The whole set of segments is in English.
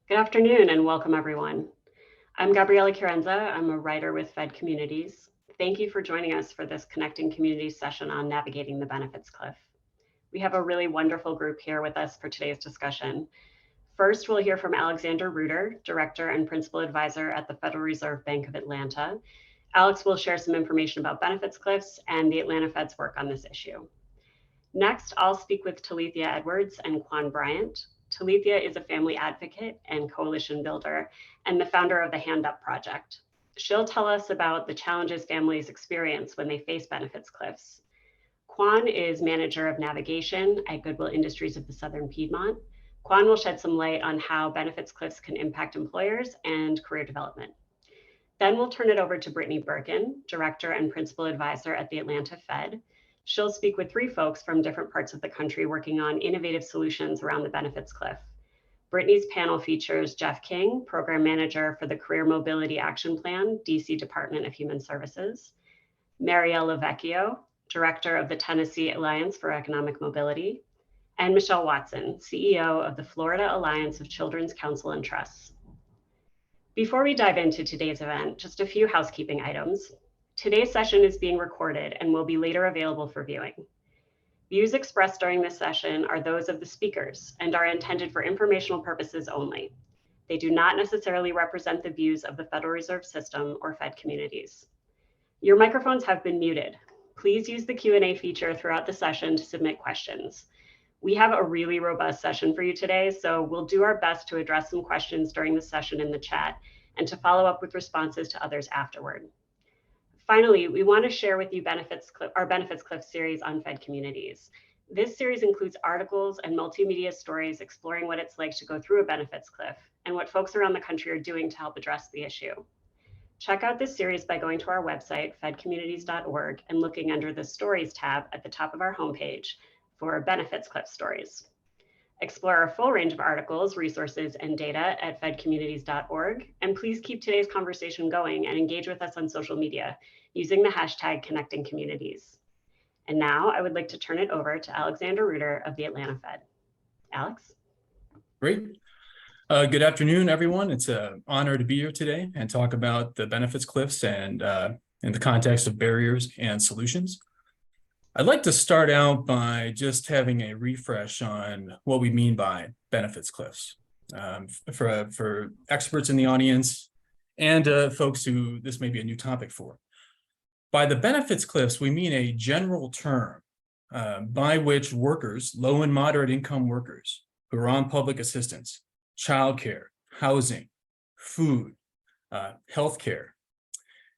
Good afternoon and welcome everyone. I'm Gabriela Curenza. I'm a writer with Fed Communities. Thank you for joining us for this Connecting Communities session on navigating the benefits cliff. We have a really wonderful group here with us for today's discussion. First, we'll hear from Alexander Ruder, Director and Principal Advisor at the Federal Reserve Bank of Atlanta. Alex will share some information about benefits cliffs and the Atlanta Fed's work on this issue. Next, I'll speak with Talithia Edwards and Quan Bryant. Talithia is a family advocate and coalition builder and the founder of the Hand Up Project. She'll tell us about the challenges families experience when they face benefits cliffs. Quan is manager of navigation at Goodwill Industries of the Southern Piedmont. Quan will shed some light on how benefits cliffs can impact employers and career development. Then we'll turn it over to Brittany Birkin, Director and Principal Advisor at the Atlanta Fed. She'll speak with three folks from different parts of the country working on innovative solutions around the benefits cliff. Brittany's panel features Jeff King, Program Manager for the Career Mobility Action Plan, DC Department of Human Services, Marielle Lavecchio, Director of the Tennessee Alliance for Economic Mobility, and Michelle Watson, CEO of the Florida Alliance of Children's Counsel and Trusts. Before we dive into today's event, just a few housekeeping items. Today's session is being recorded and will be later available for viewing. Views expressed during this session are those of the speakers and are intended for informational purposes only. They do not necessarily represent the views of the Federal Reserve System or Fed Communities. Your microphones have been muted. Please use the Q&A feature throughout the session to submit questions. We have a really robust session for you today, so we'll do our best to address some questions during the session in the chat and to follow up with responses to others afterward. Finally, we want to share with you our Benefits Cliff series on Fed Communities. This series includes articles and multimedia stories exploring what it's like to go through a benefits cliff and what folks around the country are doing to help address the issue. Check out this series by going to our website, fedcommunities.org, and looking under the Stories tab at the top of our homepage for Benefits Cliff stories. Explore our full range of articles, resources, and data at fedcommunities.org, and please keep today's conversation going and engage with us on social media using the hashtag #ConnectingCommunities. And now I would like to turn it over to Alexander Ruder of the Atlanta Fed. Alex? Great. Good afternoon, everyone. It's an honor to be here today and talk about the benefits cliffs and in the context of barriers and solutions. I'd like to start out by just having a refresh on what we mean by benefits cliffs for experts in the audience and folks who this may be a new topic for. By the benefits cliffs, we mean a general term by which workers, low and moderate income workers who are on public assistance, childcare, housing, food, healthcare,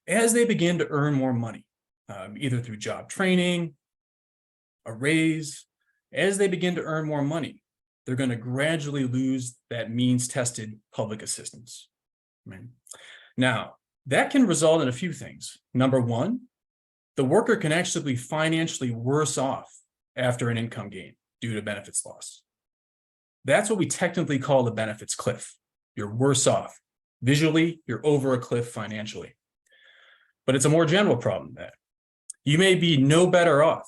as they begin to earn more money, either through job training, a raise, as they begin to earn more money, they're going to gradually lose that means-tested public assistance. Right? Now, that can result in a few things. Number one, the worker can actually be financially worse off after an income gain due to benefits loss. That's what we technically call the benefits cliff. You're worse off. Visually, you're over a cliff financially. But it's a more general problem than that. You may be no better off.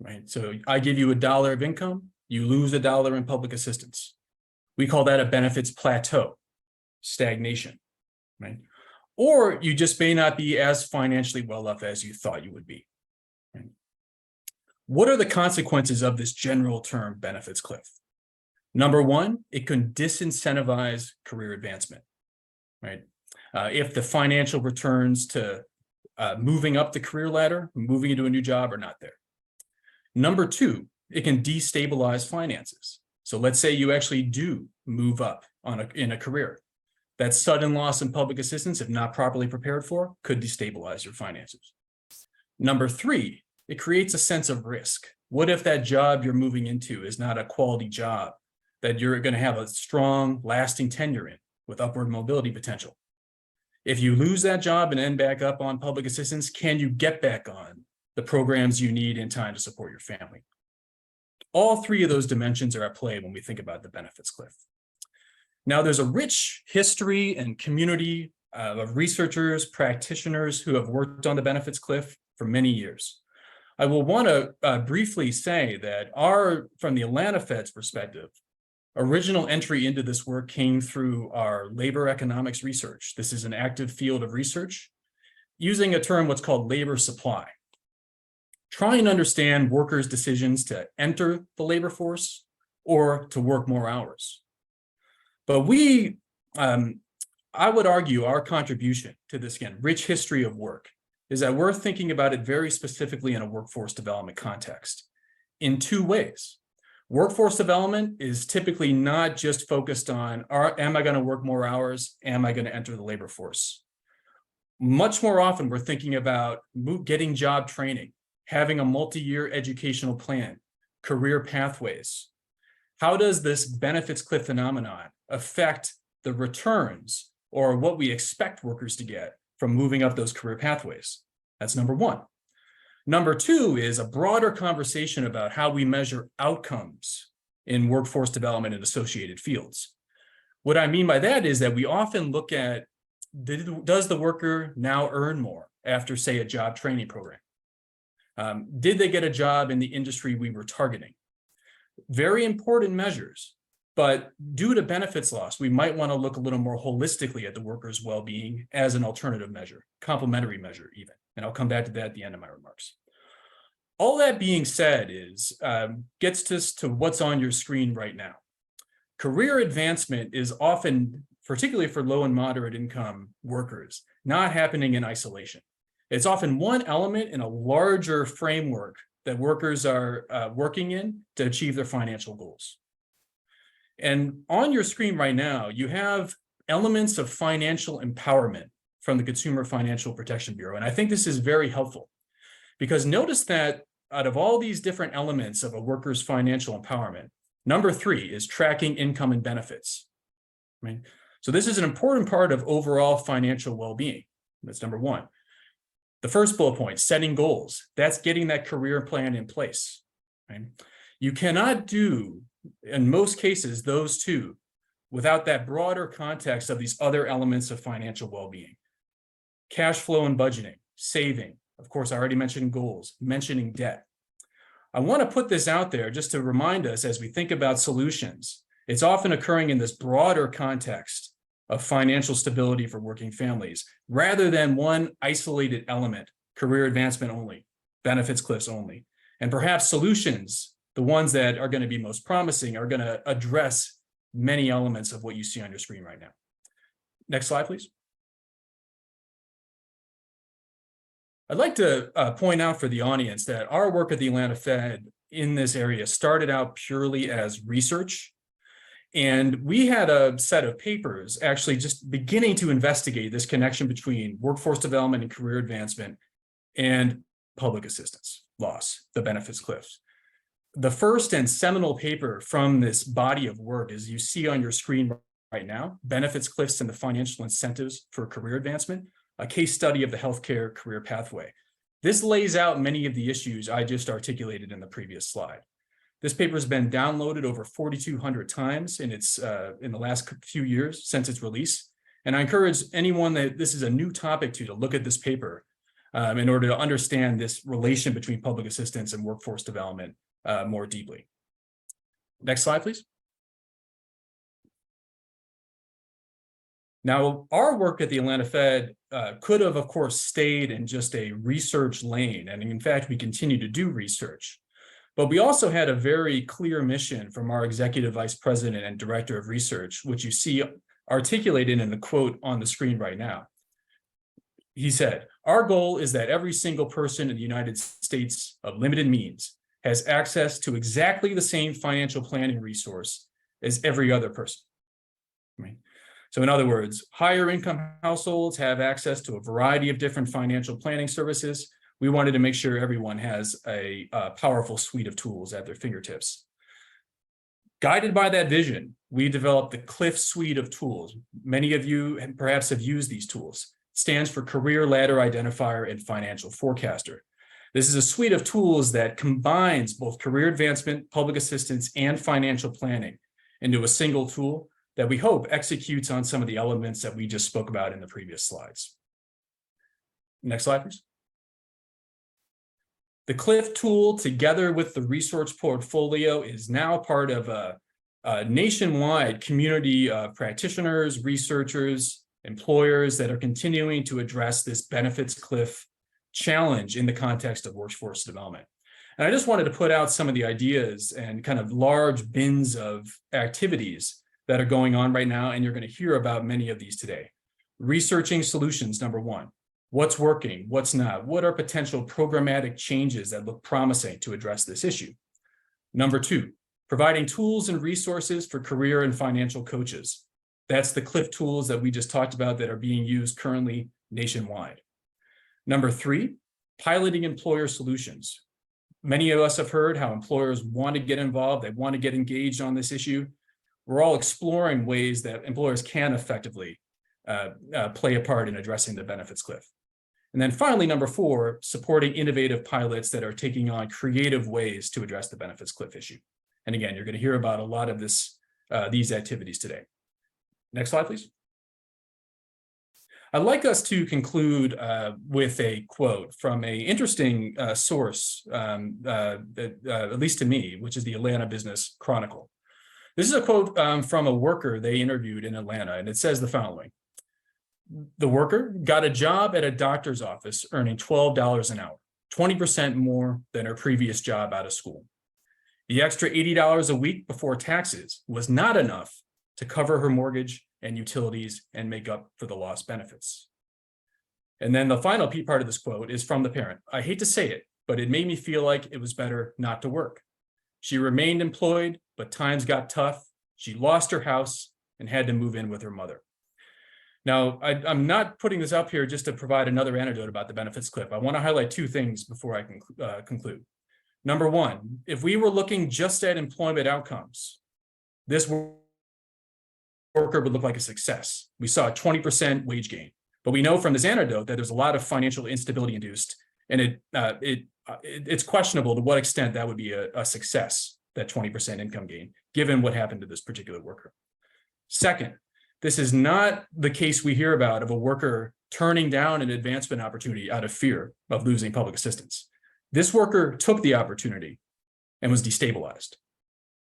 Right? So I give you $1 of income, you lose $1 in public assistance. We call that a benefits plateau, stagnation, right? Or you just may not be as financially well off as you thought you would be. Right? What are the consequences of this general term benefits cliff? Number one, it can disincentivize career advancement, right? If the financial returns to moving up the career ladder, moving into a new job are not there. Number two, it can destabilize finances. So let's say you actually do move up in a career. That sudden loss in public assistance, if not properly prepared for, could destabilize your finances. Number three, it creates a sense of risk. What if that job you're moving into is not a quality job that you're going to have a strong, lasting tenure in with upward mobility potential? If you lose that job and end back up on public assistance, can you get back on the programs you need in time to support your family? All three of those dimensions are at play when we think about the benefits cliff. Now, there's a rich history and community of researchers, practitioners who have worked on the benefits cliff for many years. I will want to briefly say that from the Atlanta Fed's perspective, Original entry into this work came through our labor economics research. This is an active field of research using a term what's called labor supply. Try and understand workers' decisions to enter the labor force or to work more hours. But I would argue our contribution to this, again, rich history of work is that we're thinking about it very specifically in a workforce development context in two ways. Workforce development is typically not just focused on, am I going to work more hours? Am I going to enter the labor force? Much more often, we're thinking about getting job training, having a multi-year educational plan, career pathways. How does this benefits cliff phenomenon affect the returns or what we expect workers to get from moving up those career pathways? That's number one. Number two is a broader conversation about how we measure outcomes in workforce development and associated fields. What I mean by that is that we often look at, does the worker now earn more after, say, a job training program? Did they get a job in the industry we were targeting? Very important measures, but due to benefits loss, we might want to look a little more holistically at the worker's well-being as an alternative measure, complementary measure even. And I'll come back to that at the end of my remarks. All that being said gets us to what's on your screen right now. Career advancement is often, particularly for low and moderate income workers, not happening in isolation. It's often one element in a larger framework that workers are working in to achieve their financial goals. And on your screen right now, you have elements of financial empowerment from the Consumer Financial Protection Bureau. And I think this is very helpful because notice that out of all these different elements of a worker's financial empowerment, number 3 is tracking income and benefits. Right? So this is an important part of overall financial well-being. That's number 1. The first bullet point, setting goals, that's getting that career plan in place. Right? You cannot do, in most cases, those two without that broader context of these other elements of financial well-being. Cash flow and budgeting, saving, of course, I already mentioned goals, mentioning debt. I want to put this out there just to remind us as we think about solutions. It's often occurring in this broader context of financial stability for working families, rather than one isolated element, career advancement only, benefits cliffs only. And perhaps solutions, the ones that are going to be most promising, are going to address many elements of what you see on your screen right now. Next slide, please. I'd like to point out for the audience that our work at the Atlanta Fed in this area started out purely as research. And we had a set of papers actually just beginning to investigate this connection between workforce development and career advancement and public assistance loss, the benefits cliffs. The first and seminal paper from this body of work, as you see on your screen right now, Benefits Cliffs and the Financial Incentives for Career Advancement, a case study of the healthcare career pathway. This lays out many of the issues I just articulated in the previous slide. This paper has been downloaded over 4,200 times in the last few years since its release. And I encourage anyone that this is a new topic to look at this paper in order to understand this relation between public assistance and workforce development more deeply. Next slide, please. Now, our work at the Atlanta Fed could have, of course, stayed in just a research lane. And in fact, we continue to do research. But we also had a very clear mission from our executive vice president and director of research, which you see articulated in the quote on the screen right now. He said, "Our goal is that every single person in the United States of limited means has access to exactly the same financial planning resource as every other person." Right? So in other words, higher income households have access to a variety of different financial planning services. We wanted to make sure everyone has a powerful suite of tools at their fingertips. Guided by that vision, we developed the CLIF suite of tools. Many of you perhaps have used these tools. It stands for Career Ladder Identifier and Financial Forecaster. This is a suite of tools that combines both career advancement, public assistance, and financial planning into a single tool that we hope executes on some of the elements that we just spoke about in the previous slides. Next slide, please. The CLIF tool, together with the research portfolio, is now part of a nationwide community of practitioners, researchers, employers that are continuing to address this benefits cliff challenge in the context of workforce development. And I just wanted to put out some of the ideas and kind of large bins of activities that are going on right now, and you're going to hear about many of these today. Researching solutions, number one. What's working, what's not? What are potential programmatic changes that look promising to address this issue? Number two, providing tools and resources for career and financial coaches. That's the CLIF tools that we just talked about that are being used currently nationwide. Number three, piloting employer solutions. Many of us have heard how employers want to get involved, they want to get engaged on this issue. We're all exploring ways that employers can effectively play a part in addressing the benefits cliff. And then finally, number four, supporting innovative pilots that are taking on creative ways to address the benefits cliff issue. And again, you're going to hear about a lot of these activities today. Next slide, please. I'd like us to conclude with a quote from an interesting source, at least to me, which is the Atlanta Business Chronicle. This is a quote from a worker they interviewed in Atlanta, and it says the following. The worker got a job at a doctor's office earning $12 an hour, 20% more than her previous job out of school. The extra $80 a week before taxes was not enough to cover her mortgage and utilities and make up for the lost benefits. And then the final part of this quote is from the parent. I hate to say it, but it made me feel like it was better not to work. She remained employed, but times got tough. She lost her house and had to move in with her mother. Now, I'm not putting this up here just to provide another anecdote about the benefits cliff. I want to highlight two things before I conclude. Number one, if we were looking just at employment outcomes, this worker would look like a success. We saw a 20% wage gain, but we know from this anecdote that there's a lot of financial instability induced, and it's questionable to what extent that would be a success, that 20% income gain, given what happened to this particular worker. Second, this is not the case we hear about of a worker turning down an advancement opportunity out of fear of losing public assistance. This worker took the opportunity and was destabilized.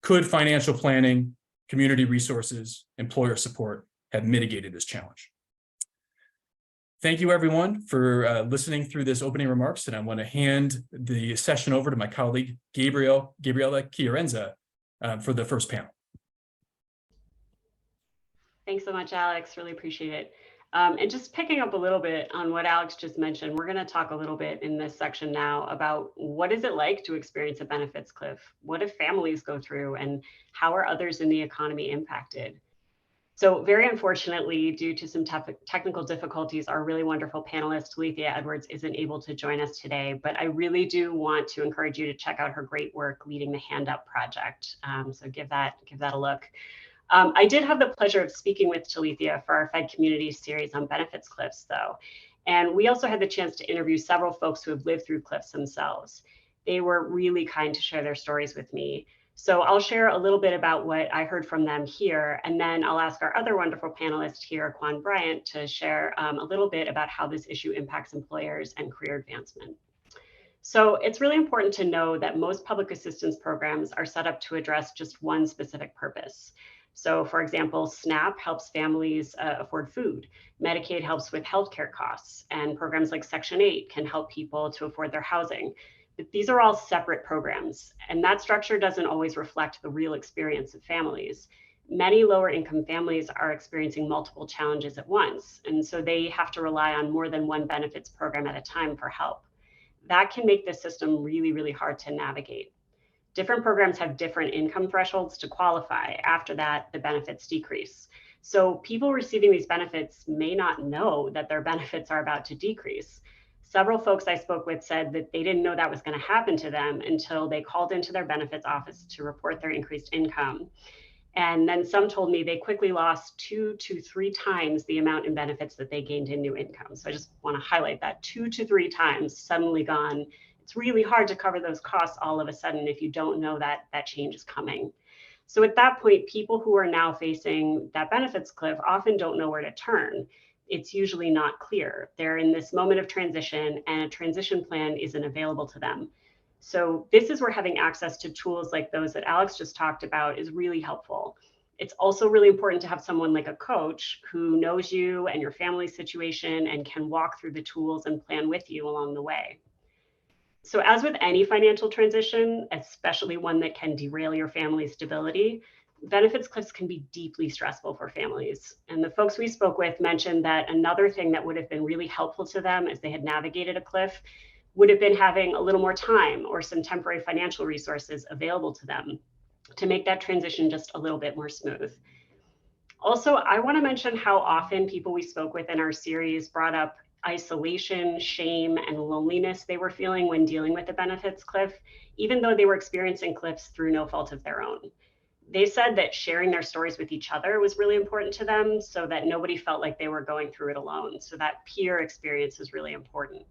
Could financial planning, community resources, employer support have mitigated this challenge? Thank you, everyone, for listening through this opening remarks, and I want to hand the session over to my colleague, Gabriela Chiarenza, for the first panel. Thanks so much, Alex. Really appreciate it. And just picking up a little bit on what Alex just mentioned, we're going to talk a little bit in this section now about what is it like to experience a benefits cliff? What do families go through, and how are others in the economy impacted? So very unfortunately, due to some technical difficulties, our really wonderful panelist, Talithia Edwards, isn't able to join us today, but I really do want to encourage you to check out her great work leading the Hand Up Project. So give that a look. I did have the pleasure of speaking with Talithia for our Fed Communities series on benefits cliffs, though. And we also had the chance to interview several folks who have lived through cliffs themselves. They were really kind to share their stories with me. So I'll share a little bit about what I heard from them here, and then I'll ask our other wonderful panelist here, Quan Bryant, to share a little bit about how this issue impacts employers and career advancement. So it's really important to know that most public assistance programs are set up to address just one specific purpose. So for example, SNAP helps families afford food, Medicaid helps with healthcare costs, and programs like Section 8 can help people to afford their housing. But these are all separate programs, and that structure doesn't always reflect the real experience of families. Many lower income families are experiencing multiple challenges at once, and so they have to rely on more than one benefits program at a time for help. That can make the system really, really hard to navigate. Different programs have different income thresholds to qualify. After that, the benefits decrease. So people receiving these benefits may not know that their benefits are about to decrease. Several folks I spoke with said that they didn't know that was going to happen to them until they called into their benefits office to report their increased income. And then some told me they quickly lost 2 to 3 times the amount in benefits that they gained in new income. So I just want to highlight that 2 to 3 times suddenly gone. It's really hard to cover those costs all of a sudden if you don't know that that change is coming. So at that point, people who are now facing that benefits cliff often don't know where to turn. It's usually not clear. They're in this moment of transition and a transition plan isn't available to them. So this is where having access to tools like those that Alex just talked about is really helpful. It's also really important to have someone like a coach who knows you and your family situation and can walk through the tools and plan with you along the way. So as with any financial transition, especially one that can derail your family's stability, benefits cliffs can be deeply stressful for families. And the folks we spoke with mentioned that another thing that would have been really helpful to them as they had navigated a cliff would have been having a little more time or some temporary financial resources available to them to make that transition just a little bit more smooth. Also, I want to mention how often people we spoke with in our series brought up isolation, shame, and loneliness they were feeling when dealing with the benefits cliff, even though they were experiencing cliffs through no fault of their own. They said that sharing their stories with each other was really important to them so that nobody felt like they were going through it alone. So that peer experience is really important.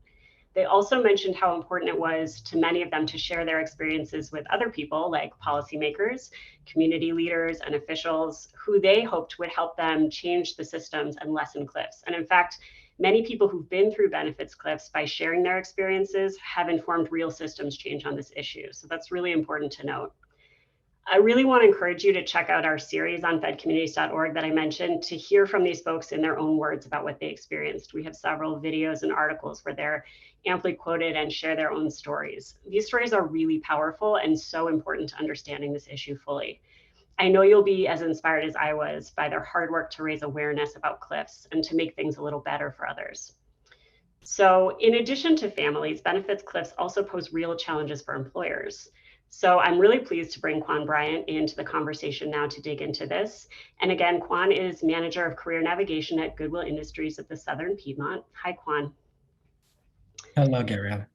They also mentioned how important it was to many of them to share their experiences with other people like policymakers, community leaders, and officials who they hoped would help them change the systems and lessen cliffs. And in fact, many people who've been through benefits cliffs by sharing their experiences have informed real systems change on this issue. So that's really important to note. I really want to encourage you to check out our series on fedcommunities.org that I mentioned to hear from these folks in their own words about what they experienced. We have several videos and articles where they're amply quoted and share their own stories. These stories are really powerful and so important to understanding this issue fully. I know you'll be as inspired as I was by their hard work to raise awareness about cliffs and to make things a little better for others. So in addition to families, benefits cliffs also pose real challenges for employers. So I'm really pleased to bring Quan Bryant into the conversation now to dig into this. And again, Quan is Manager of Career Navigation at Goodwill Industries of the Southern Piedmont. Hi, Quan. Hello, Gabriella.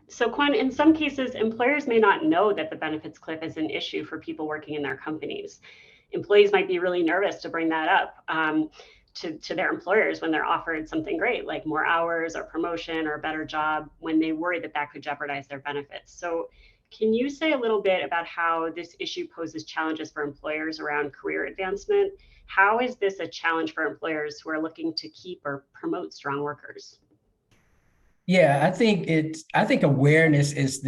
So Quan, in some cases, employers may not know that the benefits cliff is an issue for people working in their companies. Employees might be really nervous to bring that up to their employers when they're offered something great, like more hours or promotion or a better job, when they worry that that could jeopardize their benefits. So can you say a little bit about how this issue poses challenges for employers around career advancement? How is this a challenge for employers who are looking to keep or promote strong workers? Yeah, I think awareness is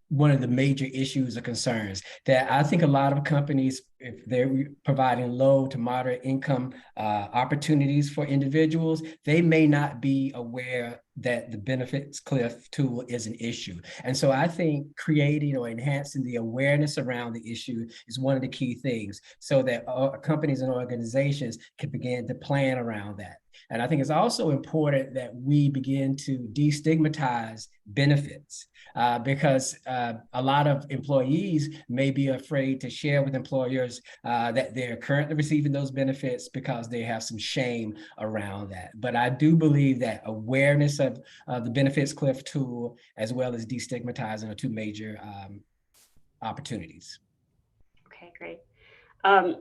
one of the major issues or concerns that I think a lot of companies, if they're providing low to moderate income opportunities for individuals, they may not be aware that the benefits cliff tool is an issue. And so I think creating or enhancing the awareness around the issue is one of the key things so that companies and organizations can begin to plan around that. And I think it's also important that we begin to destigmatize benefits because a lot of employees may be afraid to share with employers that they're currently receiving those benefits because they have some shame around that. But I do believe that awareness of the benefits cliff tool as well as destigmatizing are two major opportunities. Okay, great.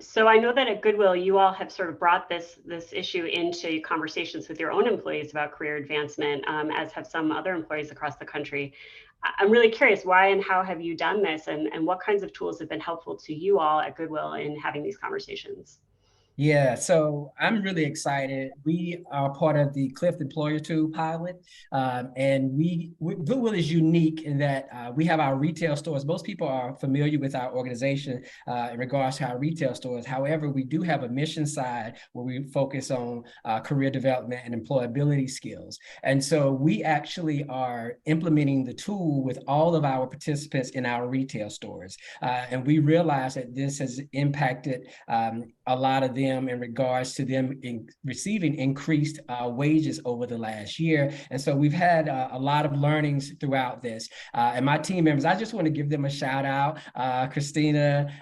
So I know that at Goodwill, you all have sort of brought this issue into conversations with your own employees about career advancement, as have some other employees across the country. I'm really curious, why and how have you done this, and what kinds of tools have been helpful to you all at Goodwill in having these conversations? Yeah, so I'm really excited. We are part of the Cliff Employer Tool pilot, and Goodwill is unique in that we have our retail stores. Most people are familiar with our organization in regards to our retail stores. However, we do have a mission side where we focus on career development and employability skills. And so we actually are implementing the tool with all of our participants in our retail stores. And we realize that this has impacted a lot of them in regards to them receiving increased wages over the last year. And so we've had a lot of learnings throughout this. And my team members, I just want to give them a shout out. Christina,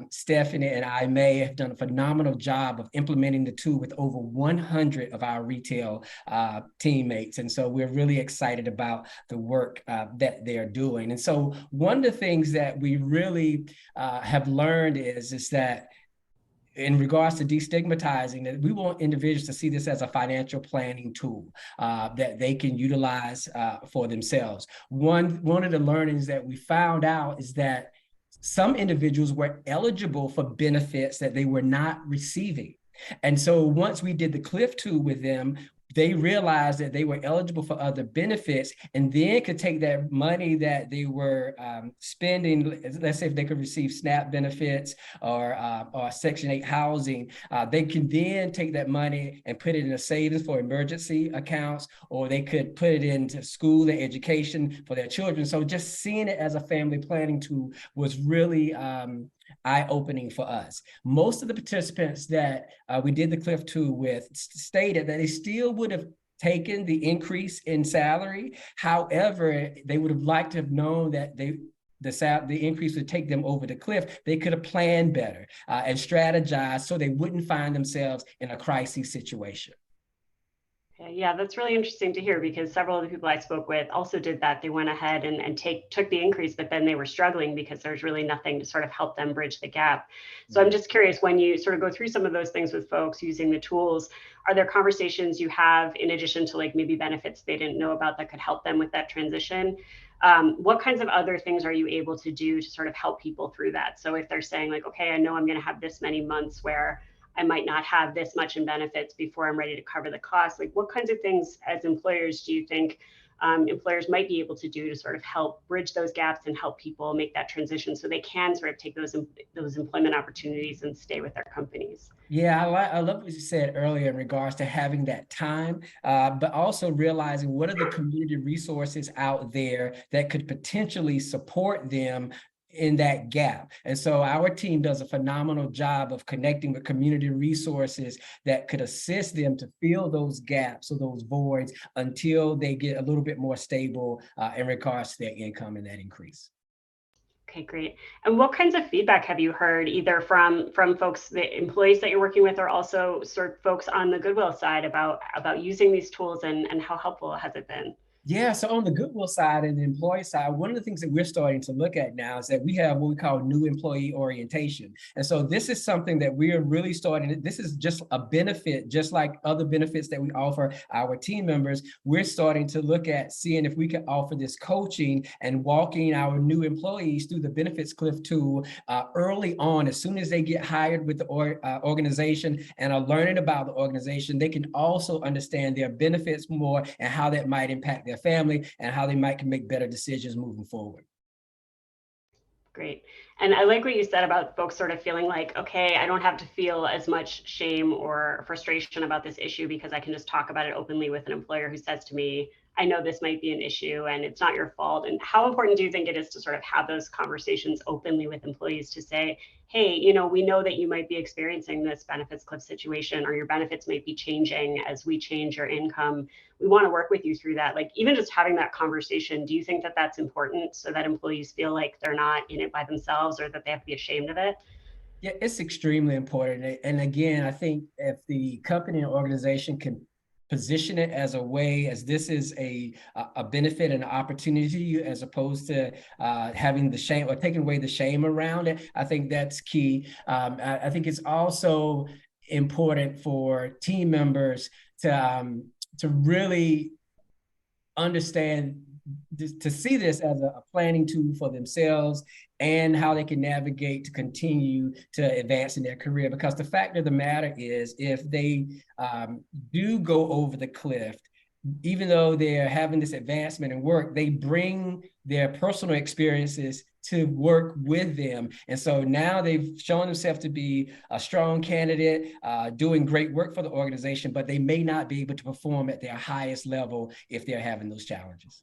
Stephanie, and I may have done a phenomenal job of implementing the tool with over 100 of our retail teammates. And so we're really excited about the work that they're doing. And so one of the things that we really have learned is that in regards to destigmatizing, that we want individuals to see this as a financial planning tool that they can utilize for themselves. One of the learnings that we found out is that some individuals were eligible for benefits that they were not receiving. And so once we did the Cliff tool with them, they realized that they were eligible for other benefits and then could take that money that they were spending, let's say if they could receive SNAP benefits or Section 8 housing, they can then take that money and put it in a savings for emergency accounts, or they could put it into school and education for their children. So just seeing it as a family planning tool was really eye-opening for us. Most of the participants that we did the Cliff Tour with stated that they still would have taken the increase in salary. However, they would have liked to have known that the increase would take them over the cliff. They could have planned better and strategized so they wouldn't find themselves in a crisis situation. Yeah, that's really interesting to hear, because several of the people I spoke with also did that. They went ahead and took the increase, but then they were struggling because there's really nothing to sort of help them bridge the gap. So I'm just curious, when you sort of go through some of those things with folks using the tools, are there conversations you have in addition to like maybe benefits they didn't know about that could help them with that transition? What kinds of other things are you able to do to sort of help people through that? So if they're saying like, okay, I know I'm going to have this many months where I might not have this much in benefits before I'm ready to cover the cost. Like, what kinds of things as employers do you think employers might be able to do to sort of help bridge those gaps and help people make that transition so they can sort of take those employment opportunities and stay with their companies? Yeah, I love what you said earlier in regards to having that time, but also realizing what are the community resources out there that could potentially support them in that gap. And so our team does a phenomenal job of connecting with community resources that could assist them to fill those gaps or those voids until they get a little bit more stable in regards to their income and that increase. Okay, great. And what kinds of feedback have you heard either from folks, the employees that you're working with, or also sort of folks on the Goodwill side about using these tools and how helpful has it been? Yeah, so on the Goodwill side and the employee side, one of the things that we're starting to look at now is that we have what we call new employee orientation. And so this is something that we are really starting. This is just a benefit, just like other benefits that we offer our team members. We're starting to look at seeing if we can offer this coaching and walking our new employees through the Benefits Cliff tool early on. As soon as they get hired with the organization and are learning about the organization, they can also understand their benefits more and how that might impact their family and how they might make better decisions moving forward. Great. And I like what you said about folks sort of feeling like, okay, I don't have to feel as much shame or frustration about this issue because I can just talk about it openly with an employer who says to me, I know this might be an issue and it's not your fault. And how important do you think it is to sort of have those conversations openly with employees to say, hey, you know, we know that you might be experiencing this benefits cliff situation, or your benefits might be changing as we change your income. We want to work with you through that. Like, even just having that conversation, do you think that that's important so that employees feel like they're not in it by themselves or that they have to be ashamed of it? Yeah, it's extremely important. And again, I think if the company and organization can position it as a way, as this is a benefit and an opportunity, as opposed to having the shame or taking away the shame around it, I think that's key. I think it's also important for team members to really understand to see this as a planning tool for themselves and how they can navigate to continue to advance in their career. Because the fact of the matter is, if they do go over the cliff, even though they're having this advancement in work, they bring their personal experiences to work with them. And so now they've shown themselves to be a strong candidate, doing great work for the organization, but they may not be able to perform at their highest level if they're having those challenges.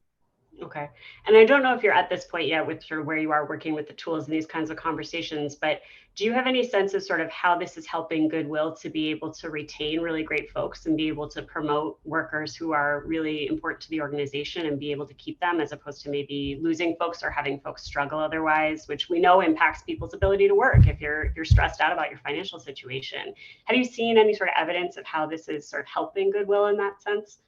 Okay. And I don't know if you're at this point yet with sort of where you are working with the tools and these kinds of conversations, but do you have any sense of sort of how this is helping Goodwill to be able to retain really great folks and be able to promote workers who are really important to the organization and be able to keep them, as opposed to maybe losing folks or having folks struggle otherwise, which we know impacts people's ability to work if you're stressed out about your financial situation? Have you seen any sort of evidence of how this is sort of helping Goodwill in that sense?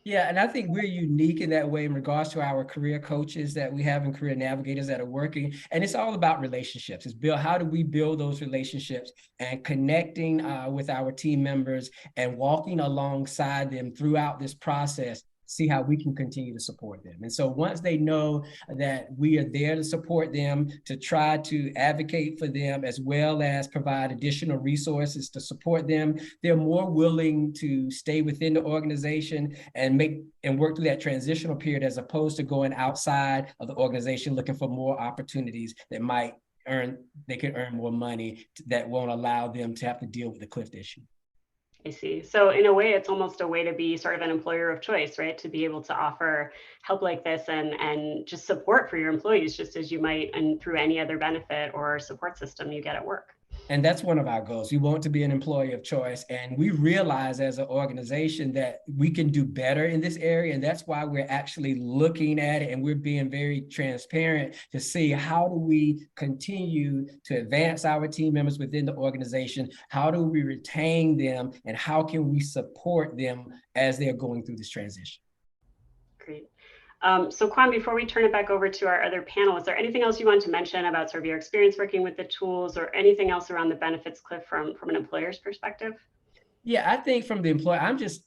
Yeah, and I think we're unique in that way in regards to our career coaches that we have and career navigators that are working. And it's all about relationships. It's how do we build those relationships and connecting with our team members and walking alongside them throughout this process see how we can continue to support them. And so once they know that we are there to support them, to try to advocate for them, as well as provide additional resources to support them, they're more willing to stay within the organization and work through that transitional period, as opposed to going outside of the organization looking for more opportunities that they could earn more money that won't allow them to have to deal with the CLIF issue. I see. So in a way, it's almost a way to be sort of an employer of choice, right? To be able to offer help like this and just support for your employees, just as you might and through any other benefit or support system you get at work. And that's one of our goals. We want to be an employee of choice. And we realize as an organization that we can do better in this area. And that's why we're actually looking at it, and we're being very transparent to see how do we continue to advance our team members within the organization? How do we retain them? And how can we support them as they're going through this transition? Great. So Kwan, before we turn it back over to our other panel, is there anything else you want to mention about sort of your experience working with the tools, or anything else around the benefits cliff from an employer's perspective? Yeah, I think from the employer,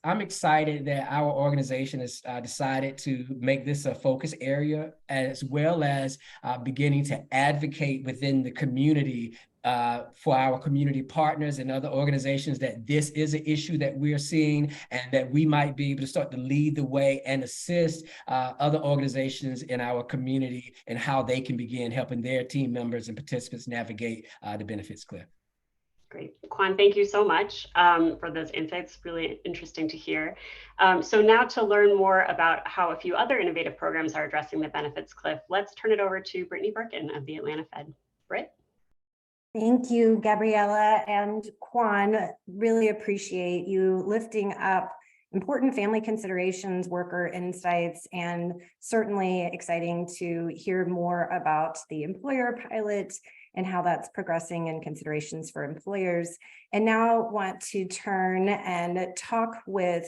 I'm excited that our organization has decided to make this a focus area, as well as beginning to advocate within the community for our community partners and other organizations, that this is an issue that we're seeing, and that we might be able to start to lead the way and assist other organizations in our community and how they can begin helping their team members and participants navigate the benefits cliff. Great. Kwan, thank you so much for those insights. Really interesting to hear. So now to learn more about how a few other innovative programs are addressing the benefits cliff, let's turn it over to Brittany Birkin of the Atlanta Fed. Britt? Thank you, Gabriella and Kwan. Really appreciate you lifting up important family considerations, worker insights, and certainly exciting to hear more about the employer pilot and how that's progressing and considerations for employers. And now want to turn and talk with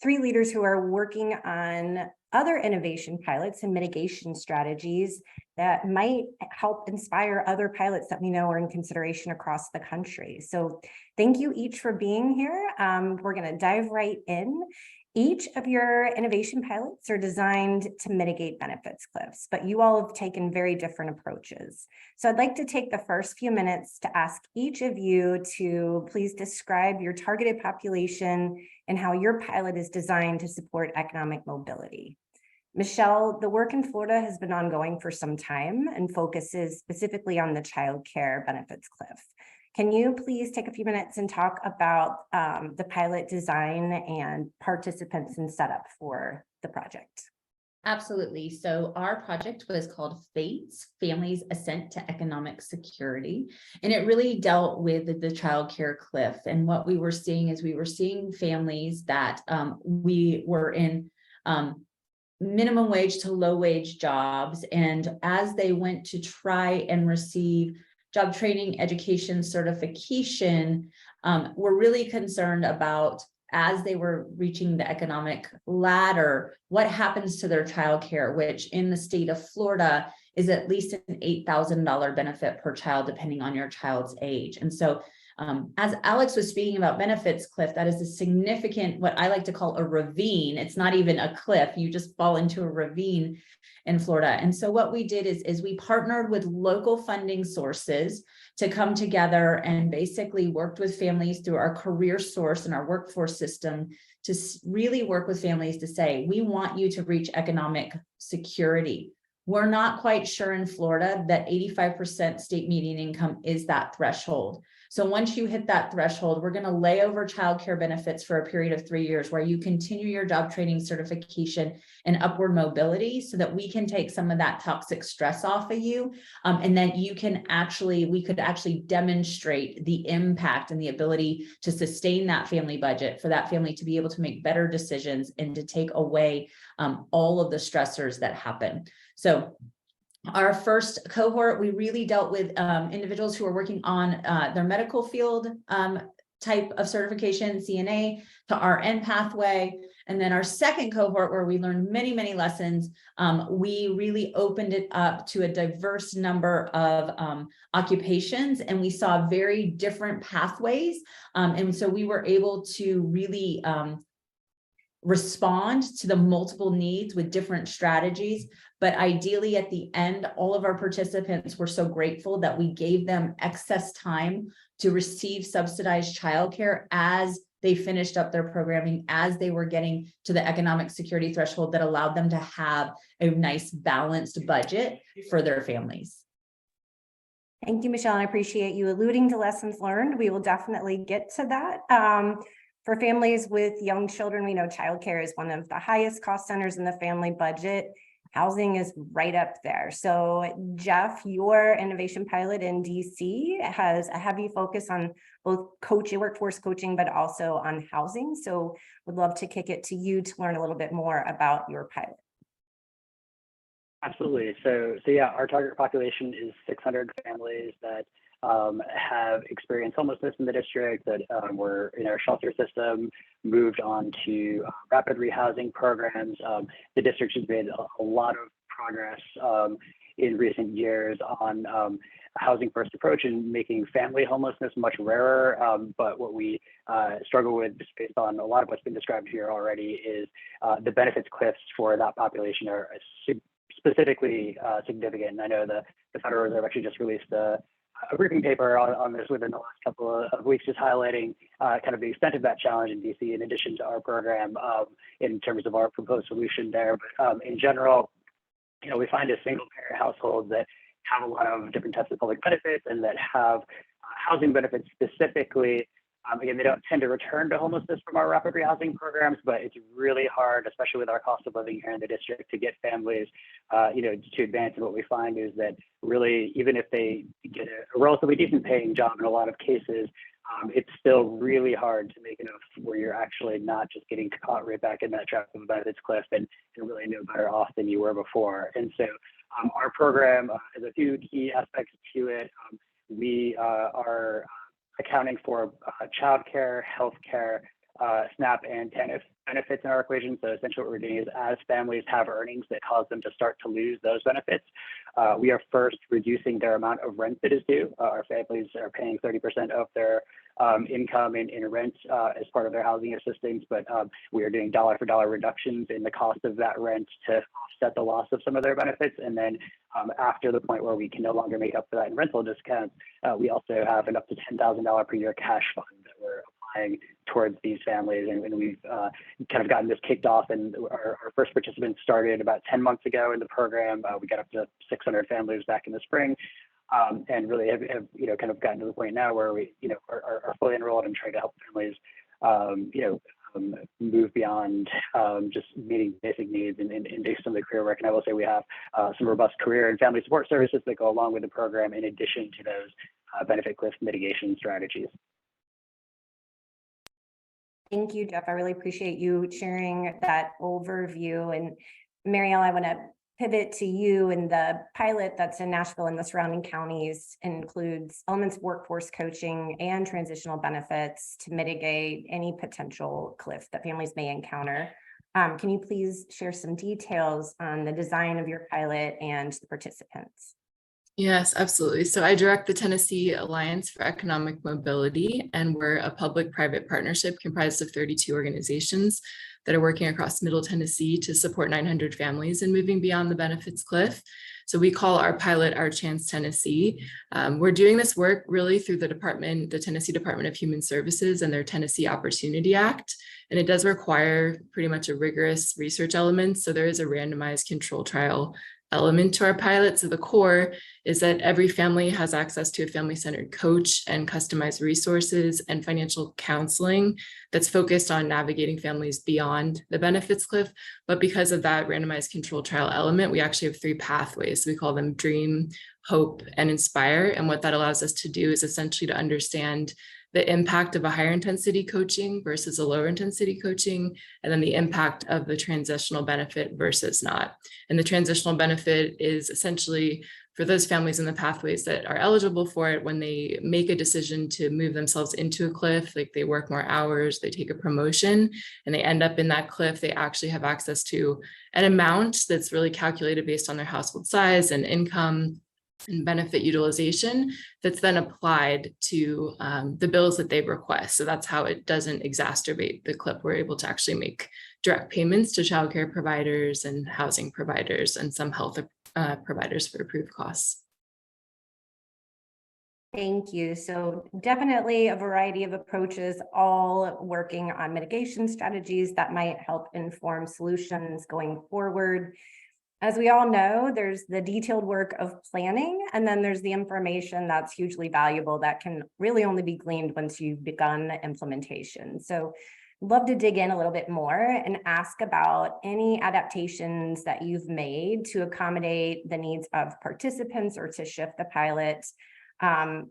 three leaders who are working on other innovation pilots and mitigation strategies that might help inspire other pilots that we know are in consideration across the country. So thank you each for being here. We're going to dive right in. Each of your innovation pilots are designed to mitigate benefits cliffs, but you all have taken very different approaches. So I'd like to take the first few minutes to ask each of you to please describe your targeted population and how your pilot is designed to support economic mobility. Michelle, the work in Florida has been ongoing for some time and focuses specifically on the child care benefits cliff. Can you please take a few minutes and talk about the pilot design and participants and setup for the project? Absolutely. So our project was called FATES, Families Ascent to Economic Security, and it really dealt with the child care cliff. And what we were seeing is we were seeing families that we were in minimum wage to low wage jobs. And as they went to try and receive job training, education, certification, we're really concerned about, as they were reaching the economic ladder, what happens to their childcare, which in the state of Florida is at least an $8,000 benefit per child, depending on your child's age. And so as Alex was speaking about benefits cliff, that is a significant, what I like to call a ravine. It's not even a cliff, you just fall into a ravine in Florida. And so what we did is we partnered with local funding sources to come together and basically worked with families through our career source and our workforce system to really work with families to say, we want you to reach economic security. We're not quite sure in Florida that 85% state median income is that threshold. So once you hit that threshold, we're going to lay over childcare benefits for a period of 3 years where you continue your job training, certification, and upward mobility so that we can take some of that toxic stress off of you. And then we could actually demonstrate the impact and the ability to sustain that family budget for that family to be able to make better decisions and to take away all of the stressors that happen. So our first cohort, we really dealt with individuals who are working on their medical field type of certification, CNA to RN pathway. And then our second cohort, where we learned many, many lessons, we really opened it up to a diverse number of occupations, and we saw very different pathways. And so we were able to really respond to the multiple needs with different strategies. But ideally, at the end, all of our participants were so grateful that we gave them excess time to receive subsidized childcare as they finished up their programming, as they were getting to the economic security threshold that allowed them to have a nice balanced budget for their families. Thank you, Michelle. And I appreciate you alluding to lessons learned. We will definitely get to that. For families with young children, we know childcare is one of the highest cost centers in the family budget. Housing is right up there. So Jeff, your innovation pilot in DC has a heavy focus on both workforce coaching, but also on housing. So would love to kick it to you to learn a little bit more about your pilot. Absolutely. So yeah, our target population is 600 families that have experienced homelessness in the district, that were in our shelter system, moved on to rapid rehousing programs. The district has made a lot of progress in recent years on housing first approach and making family homelessness much rarer. But what we struggle with, just based on a lot of what's been described here already, is the benefits cliffs for that population are specifically significant. And I know the Federal Reserve actually just released a briefing paper on this within the last couple of weeks, just highlighting kind of the extent of that challenge in DC, in addition to our program, in terms of our proposed solution there. But in general, you know, we find a single parent household that have a lot of different types of public benefits and that have housing benefits specifically. Again, they don't tend to return to homelessness from our rapid rehousing programs, but it's really hard, especially with our cost of living here in the district, to get families, you know, to advance. And what we find is that really, even if they get a relatively decent paying job in a lot of cases, it's still really hard to make enough where you're actually not just getting caught right back in that trap of a benefits cliff and really no better off than you were before. And so our program has a few key aspects to it. We are accounting for childcare, healthcare, SNAP, and TANF benefits in our equation. So essentially what we're doing is, as families have earnings that cause them to start to lose those benefits, we are first reducing their amount of rent that is due. Our families are paying 30% of their income in rent as part of their housing assistance, but we are doing dollar for dollar reductions in the cost of that rent to offset the loss of some of their benefits. And then after the point where we can no longer make up for that in rental discounts, we also have an up to $10,000 per year cash fund that we're applying towards these families. And we've kind of gotten this kicked off, and our first participants started about 10 months ago in the program. We got up to 600 families back in the spring. And really have you know, kind of gotten to the point now where we, you know, are fully enrolled and trying to help families, you know, move beyond just meeting basic needs and do some of the career work. And I will say we have some robust career and family support services that go along with the program, in addition to those benefit cliff mitigation strategies. Thank you, Jeff. I really appreciate you sharing that overview. And Marielle, I want to pivot to you. And the pilot that's in Nashville and the surrounding counties includes elements of workforce coaching and transitional benefits to mitigate any potential cliff that families may encounter. Can you please share some details on the design of your pilot and the participants? Yes, absolutely. So I direct the Tennessee Alliance for Economic Mobility, and we're a public-private partnership comprised of 32 organizations that are working across Middle Tennessee to support 900 families in moving beyond the benefits cliff. So we call our pilot Our Chance Tennessee. We're doing this work really through the Tennessee Department of Human Services and their Tennessee Opportunity Act. And it does require pretty much a rigorous research element. So there is a randomized control trial element to our pilot. So the core is that every family has access to a family-centered coach and customized resources and financial counseling that's focused on navigating families beyond the benefits cliff. But because of that randomized control trial element, we actually have 3 pathways. So we call them Dream, Hope, and Inspire. And what that allows us to do is essentially to understand the impact of a higher intensity coaching versus a lower intensity coaching, and then the impact of the transitional benefit versus not. And the transitional benefit is essentially for those families in the pathways that are eligible for it, when they make a decision to move themselves into a cliff, like they work more hours, they take a promotion, and they end up in that cliff, they actually have access to an amount that's really calculated based on their household size and income and benefit utilization that's then applied to the bills that they request. So that's how it doesn't exacerbate the cliff. We're able to actually make direct payments to childcare providers and housing providers and some health providers for approved costs. Thank you. So definitely a variety of approaches, all working on mitigation strategies that might help inform solutions going forward. As we all know, there's the detailed work of planning, and then there's the information that's hugely valuable that can really only be gleaned once you've begun implementation. So love to dig in a little bit more and ask about any adaptations that you've made to accommodate the needs of participants or to shift the pilot.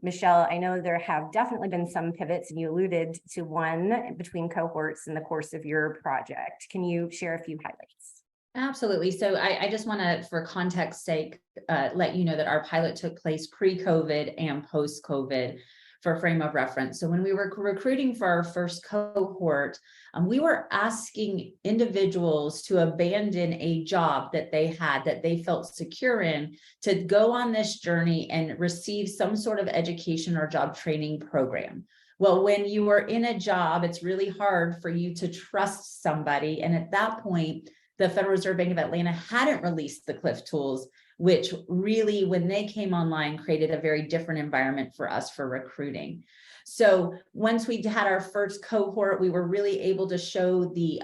Michelle, I know there have definitely been some pivots, and you alluded to one between cohorts in the course of your project. Can you share a few highlights? Absolutely. So I just want to, for context sake, let you know that our pilot took place pre-COVID and post-COVID for frame of reference. So when we were recruiting for our first cohort, we were asking individuals to abandon a job that they had, that they felt secure in, to go on this journey and receive some sort of education or job training program. Well, when you are in a job, it's really hard for you to trust somebody. And at that point, the Federal Reserve Bank of Atlanta hadn't released the CLIF tools, which really, when they came online, created a very different environment for us for recruiting. So once we had our first cohort, we were really able to show the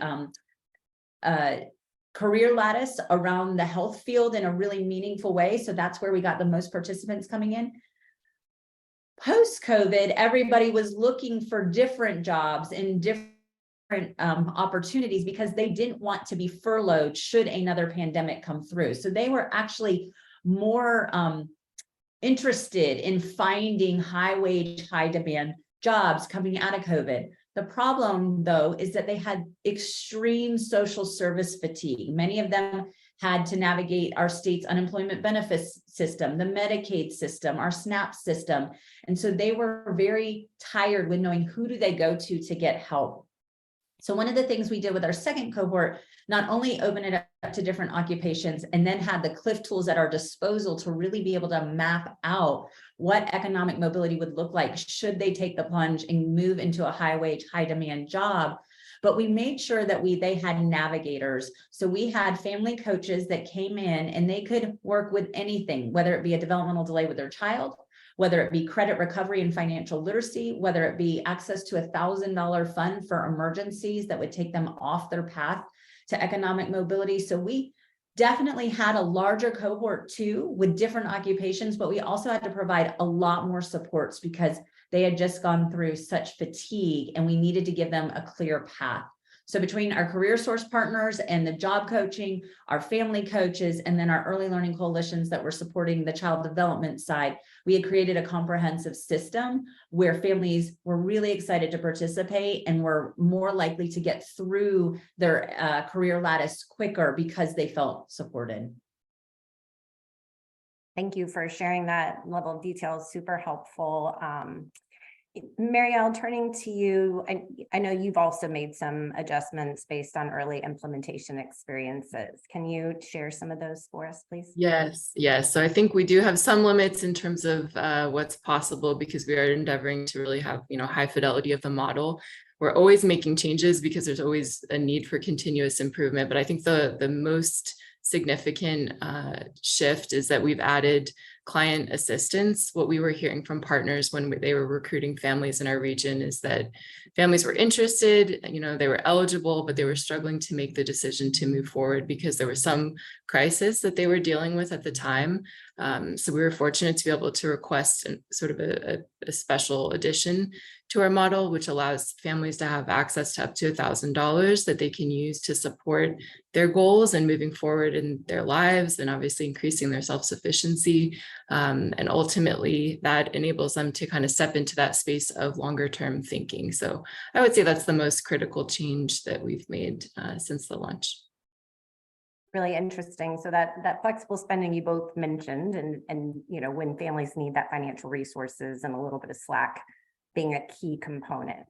career lattice around the health field in a really meaningful way. So that's where we got the most participants coming in. Post-COVID, everybody was looking for different jobs in different opportunities because they didn't want to be furloughed should another pandemic come through. So they were actually more interested in finding high wage, high demand jobs coming out of COVID. The problem, though, is that they had extreme social service fatigue. Many of them had to navigate our state's unemployment benefits system, the Medicaid system, our SNAP system. And so they were very tired with knowing who do they go to get help. So one of the things we did with our second cohort, not only open it up to different occupations and then had the CLIF tools at our disposal to really be able to map out what economic mobility would look like should they take the plunge and move into a high wage, high demand job. But we made sure that they had navigators. So we had family coaches that came in and they could work with anything, whether it be a developmental delay with their child, whether it be credit recovery and financial literacy, whether it be access to $1,000 fund for emergencies that would take them off their path to economic mobility. So we definitely had a larger cohort too with different occupations, but we also had to provide a lot more supports because they had just gone through such fatigue and we needed to give them a clear path. So between our career source partners and the job coaching, our family coaches, and then our early learning coalitions that were supporting the child development side, we had created a comprehensive system where families were really excited to participate and were more likely to get through their career lattice quicker because they felt supported. Thank you for sharing that level of detail. Super helpful. Marielle, turning to you, I know you've also made some adjustments based on early implementation experiences. Can you share some of those for us, please? Yes. So I think we do have some limits in terms of what's possible because we are endeavoring to really have, high fidelity of the model. We're always making changes because there's always a need for continuous improvement. But I think the most significant shift is that we've added client assistance. What we were hearing from partners when they were recruiting families in our region is that families were interested, they were eligible, but they were struggling to make the decision to move forward because there was some crisis that they were dealing with at the time. So we were fortunate to be able to request sort of a special addition to our model, which allows families to have access to up to $1,000 that they can use to support their goals and moving forward in their lives and obviously increasing their self-sufficiency. And ultimately that enables them to kind of step into that space of longer term thinking. So I would say that's the most critical change that we've made since the launch. Really interesting. So that flexible spending you both mentioned and when families need that financial resources and a little bit of slack being a key component.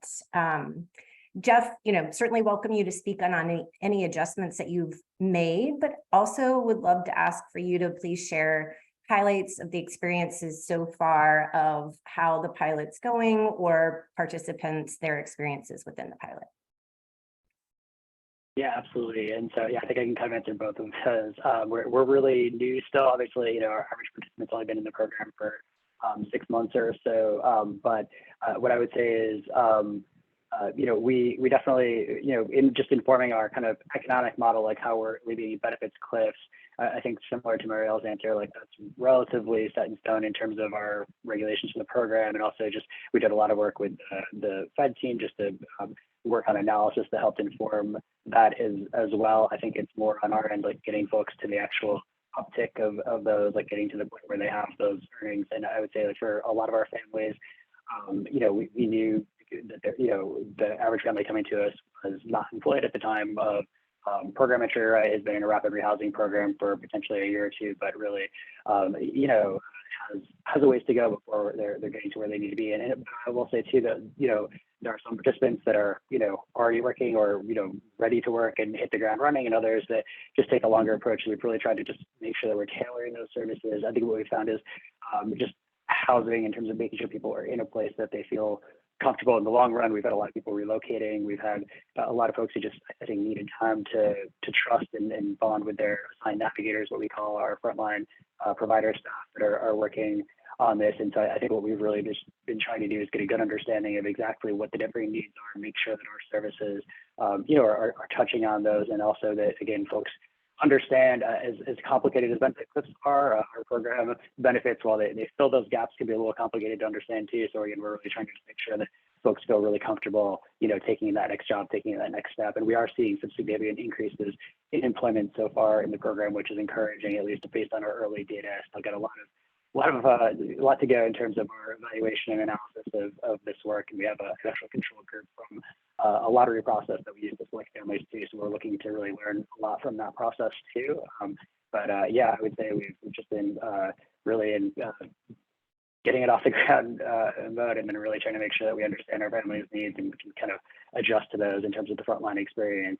Jeff, certainly welcome you to speak on any adjustments that you've made, but also would love to ask for you to please share highlights of the experiences so far of how the pilot's going or participants, their experiences within the pilot. Yeah, absolutely. And so, yeah, I think I can kind of answer both of those. We're really new still. Obviously, our average participant's only been in the program for 6 months or so. But what I would say is, we definitely, in just informing our kind of economic model, like how we're leaving benefits cliffs, I think similar to Marielle's answer, like that's relatively set in stone in terms of our regulations for the program. And also just, we did a lot of work with the Fed team just to work on analysis that helped inform that as well. I think it's more on our end, like getting folks to the actual uptick of those, like getting to the point where they have those earnings. And I would say like for a lot of our families, we knew that, the average family coming to us was not employed at the time of program entry, right, has been in a rapid rehousing program for potentially a year or two, but really, has a ways to go before they're getting to where they need to be. And I will say too that, there are some participants that are, already working or, ready to work and hit the ground running, and others that just take a longer approach. We've really tried to just make sure that we're tailoring those services. I think what we found is just housing, in terms of making sure people are in a place that they feel comfortable in the long run. We've had a lot of people relocating. We've had a lot of folks who just, I think, needed time to trust and bond with their assigned navigators, what we call our frontline provider staff that are working on this. And so I think what we've really just been trying to do is get a good understanding of exactly what the differing needs are, and make sure that our services, are touching on those, and also that, again, folks understand, as complicated as benefit cliffs are, our program benefits, while they fill those gaps, can be a little complicated to understand too. So again, we're really trying to make sure that folks feel really comfortable, taking that next job, taking that next step. And we are seeing some significant increases in employment so far in the program, which is encouraging, at least based on our early data. Still got a lot to go in terms of our evaluation and analysis of this work. And we have an actual control group from a lottery process that we use to select families too. So we're looking to really learn a lot from that process too. Yeah, I would say we've just been really in getting it off the ground mode, and then really trying to make sure that we understand our families' needs and we can kind of adjust to those in terms of the frontline experience.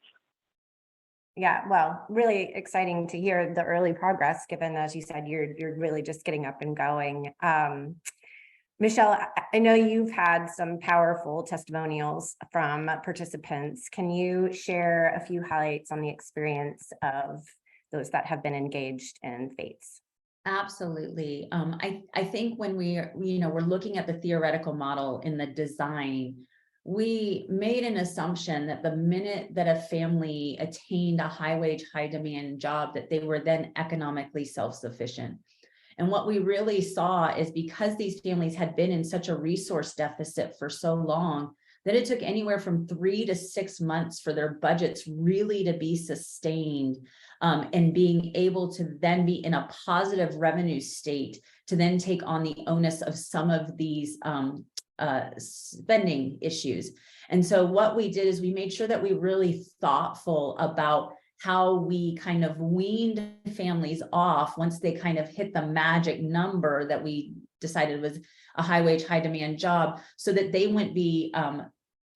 Yeah, well, really exciting to hear the early progress, given, as you said, you're really just getting up and going. Michelle, I know you've had some powerful testimonials from participants. Can you share a few highlights on the experience of those that have been engaged in FATES? Absolutely. I think when we're looking at the theoretical model in the design, we made an assumption that the minute that a family attained a high wage, high demand job, that they were then economically self-sufficient. And what we really saw is, because these families had been in such a resource deficit for so long, that it took anywhere from 3 to 6 months for their budgets really to be sustained, and being able to then be in a positive revenue state to then take on the onus of some of these spending issues. And so what we did is we made sure that we really thoughtful about how we kind of weaned families off once they kind of hit the magic number that we decided was a high wage, high demand job, so that they wouldn't be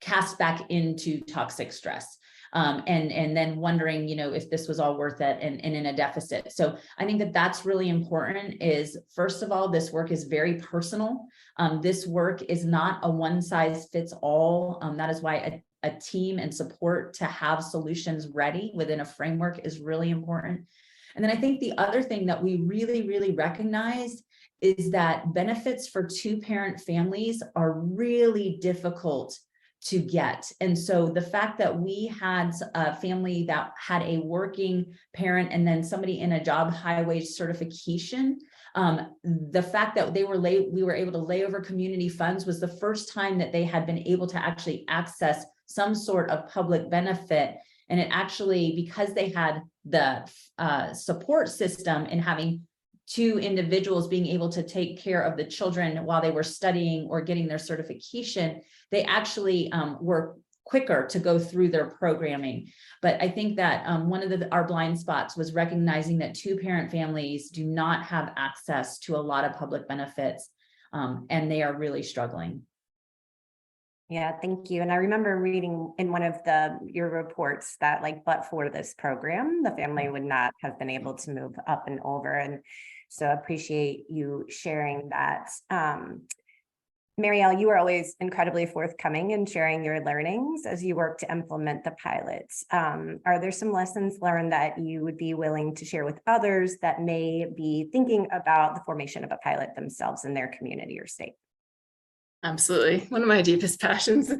cast back into toxic stress. And then wondering, if this was all worth it and in a deficit. So I think that that's really important. Is, first of all, this work is very personal. This work is not a one size fits all. That is why a team and support to have solutions ready within a framework is really important. And then I think the other thing that we really, really recognized is that benefits for 2-parent families are really difficult to get. And so the fact that we had a family that had a working parent and then somebody in a job high wage certification, the fact that we were able to lay over community funds was the first time that they had been able to actually access some sort of public benefit. And it actually, because they had the support system in having 2 individuals being able to take care of the children while they were studying or getting their certification, they actually were quicker to go through their programming. But I think that one of our blind spots was recognizing that 2-parent families do not have access to a lot of public benefits, and they are really struggling. Yeah, thank you. And I remember reading in one of your reports that, but for this program, the family would not have been able to move up and over. And so I appreciate you sharing that. Marielle, you are always incredibly forthcoming in sharing your learnings as you work to implement the pilots. Are there some lessons learned that you would be willing to share with others that may be thinking about the formation of a pilot themselves in their community or state? Absolutely. One of my deepest passions.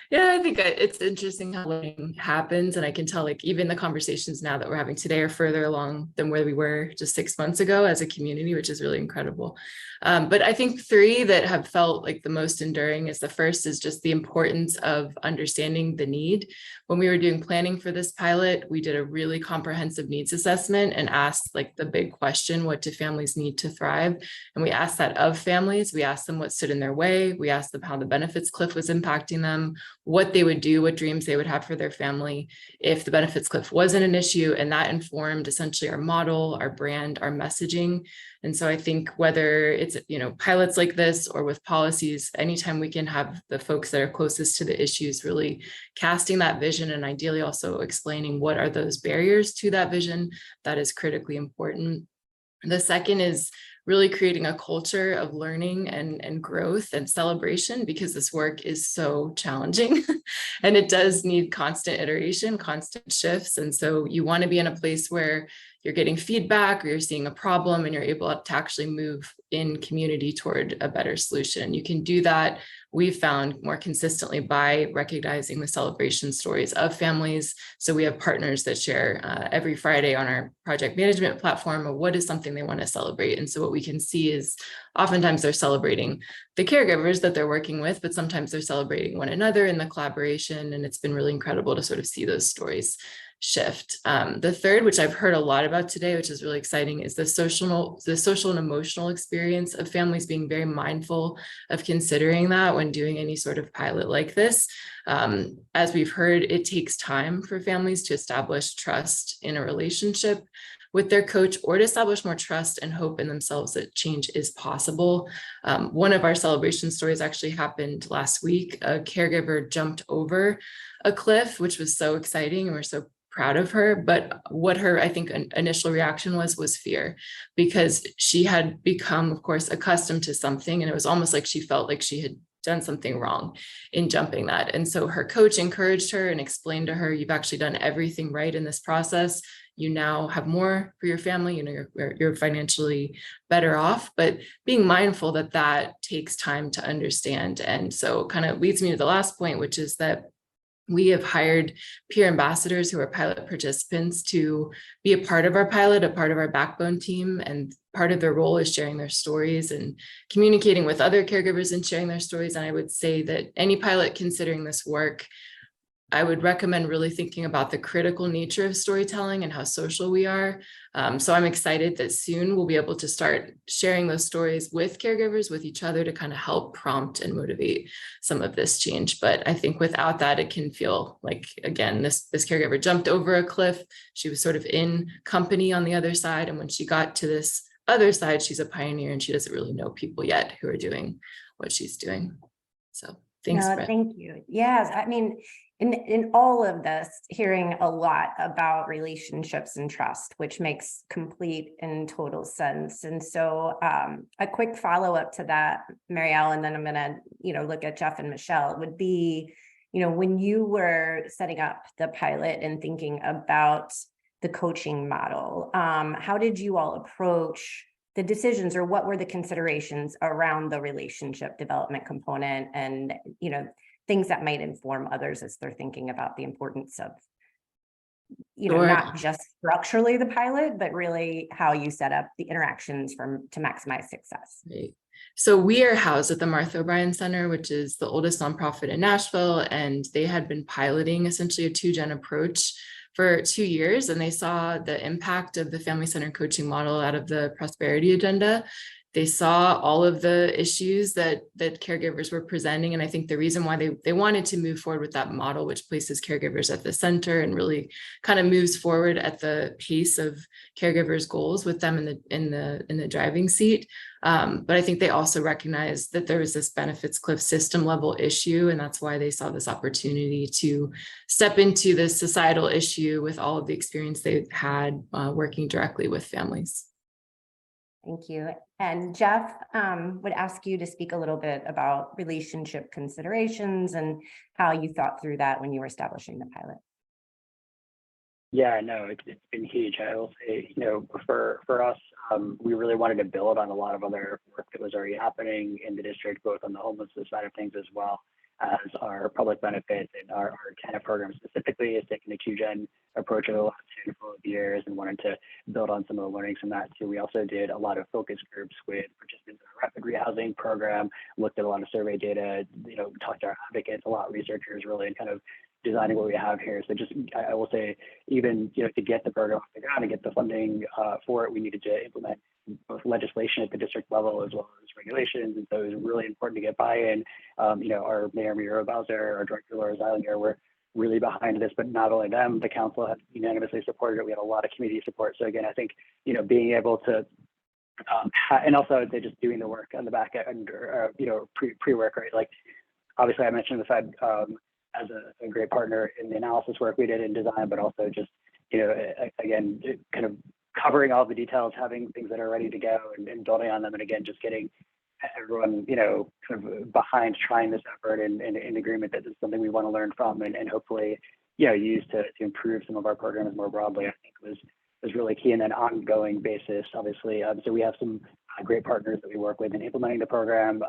Yeah, I think it's interesting how learning happens. And I can tell, like, even the conversations now that we're having today are further along than where we were just 6 months ago as a community, which is really incredible. But I think 3 that have felt like the most enduring is the first is just the importance of understanding the need. When we were doing planning for this pilot, we did a really comprehensive needs assessment and asked like the big question, what do families need to thrive? And we asked that of families. We asked them what stood in their way. We asked them how the benefits cliff was impacting them, what they would do, what dreams they would have for their family if the benefits cliff wasn't an issue. And that informed essentially our model, our brand, our messaging. And so I think whether it's, pilots like this or with policies, anytime we can have the folks that are closest to the issues really casting that vision and ideally also explaining what are those barriers to that vision, that is critically important. The second is really creating a culture of learning and growth and celebration, because this work is so challenging and it does need constant iteration, constant shifts. And so you want to be in a place where you're getting feedback or you're seeing a problem and you're able to actually move in community toward a better solution. You can do that, we've found, more consistently by recognizing the celebration stories of families. So we have partners that share every Friday on our project management platform of what is something they want to celebrate. And so what we can see is oftentimes they're celebrating the caregivers that they're working with, but sometimes they're celebrating one another in the collaboration. And it's been really incredible to sort of see those stories shift. The third, which I've heard a lot about today, which is really exciting, is the social and emotional experience of families being very mindful of considering that when doing any sort of pilot like this. As we've heard, it takes time for families to establish trust in a relationship with their coach, or to establish more trust and hope in themselves that change is possible. One of our celebration stories actually happened last week. A caregiver jumped over a cliff, which was so exciting, and we're so proud of her. But what her, I think, initial reaction was fear, because she had become, of course, accustomed to something, and it was almost like she felt like she had done something wrong in jumping that. And so her coach encouraged her and explained to her, you've actually done everything right in this process. You now have more for your family, you're financially better off, but being mindful that that takes time to understand. And so kind of leads me to the last point, which is that we have hired peer ambassadors who are pilot participants to be a part of our pilot, a part of our backbone team. And part of their role is sharing their stories and communicating with other caregivers and sharing their stories. And I would say that any pilot considering this work, I would recommend really thinking about the critical nature of storytelling and how social we are. So I'm excited that soon we'll be able to start sharing those stories with caregivers, with each other, to kind of help prompt and motivate some of this change. But I think without that, it can feel like, again, this caregiver jumped over a cliff. She was sort of in company on the other side. And when she got to this other side, she's a pioneer and she doesn't really know people yet who are doing what she's doing. So thanks. No, thank you. Yes, I mean, in all of this, hearing a lot about relationships and trust, which makes complete and total sense. And so a quick follow-up to that, Marielle, and then I'm gonna, look at Jeff and Michelle, would be, when you were setting up the pilot and thinking about the coaching model, how did you all approach the decisions, or what were the considerations around the relationship development component and, things that might inform others as they're thinking about the importance of, Sure. not just structurally the pilot, but really how you set up the interactions to maximize success. Right. So we are housed at the Martha O'Brien Center, which is the oldest nonprofit in Nashville, and they had been piloting essentially a 2-gen approach for 2 years, and they saw the impact of the family-centered coaching model out of the prosperity agenda. They saw all of the issues that caregivers were presenting. And I think the reason why they wanted to move forward with that model, which places caregivers at the center and really kind of moves forward at the pace of caregivers' goals with them in the driving seat. But I think they also recognized that there was this benefits cliff system level issue. And that's why they saw this opportunity to step into this societal issue with all of the experience they had working directly with families. Thank you. And Jeff, would ask you to speak a little bit about relationship considerations and how you thought through that when you were establishing the pilot. Yeah, no, it's been huge. I will say, for us, we really wanted to build on a lot of other work that was already happening in the district, both on the homelessness side of things as well as our public benefits and our TANF program specifically is taking a two-gen approach over the last handful of years and wanted to build on some of the learnings from that too. We also did a lot of focus groups with participants in our rapid rehousing program, looked at a lot of survey data, talked to our advocates, a lot of researchers really, and kind of designing what we have here. So just, I will say, even, to get the program off the ground and get the funding for it, we needed to implement both legislation at the district level as well as regulations. And so it was really important to get buy-in. Our Mayor Muriel Bowser, our Director Laura Zeilinger were really behind this, but not only them, the council has unanimously supported it. We had a lot of community support. So again, I think, being able to, and also I'd say just doing the work on the back end, pre-work, right? Like, obviously I mentioned the Fed as a great partner in the analysis work we did in design, but also just, again, kind of covering all the details, having things that are ready to go and building on them. And again, just getting everyone, kind of behind trying this effort and in agreement that this is something we want to learn from and hopefully, use to improve some of our programs more broadly, I think was really key. And then ongoing basis, obviously. So we have some great partners that we work with in implementing the program.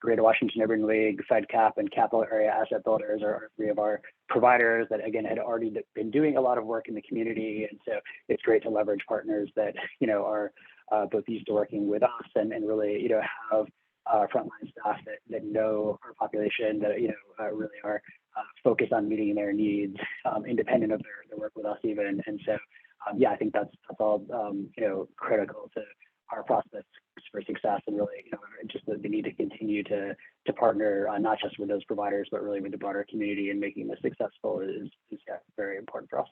Greater Washington Urban League, FedCap, and Capital Area Asset Builders are three of our providers that, again, had already been doing a lot of work in the community. And so it's great to leverage partners that, are both used to working with us and really, have frontline staff that know our population, that, really are focused on meeting their needs, independent of their work with us even. And so, I think that's all, critical to our prospects for success, and really, just the need to continue to partner not just with those providers, but really with the broader community, and making this successful is very important for us.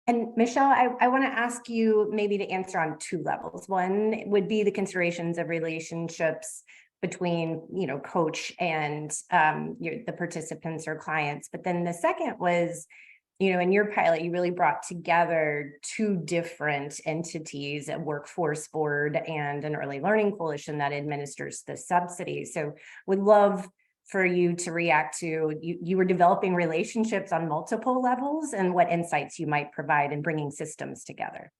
And Michelle, I want to ask you maybe to answer on two levels. One would be the considerations of relationships between, coach and the participants or clients. But then the second was, in your pilot, you really brought together two different entities, a workforce board and an early learning coalition that administers the subsidy. So would love for you to react to, you were developing relationships on multiple levels and what insights you might provide in bringing systems together.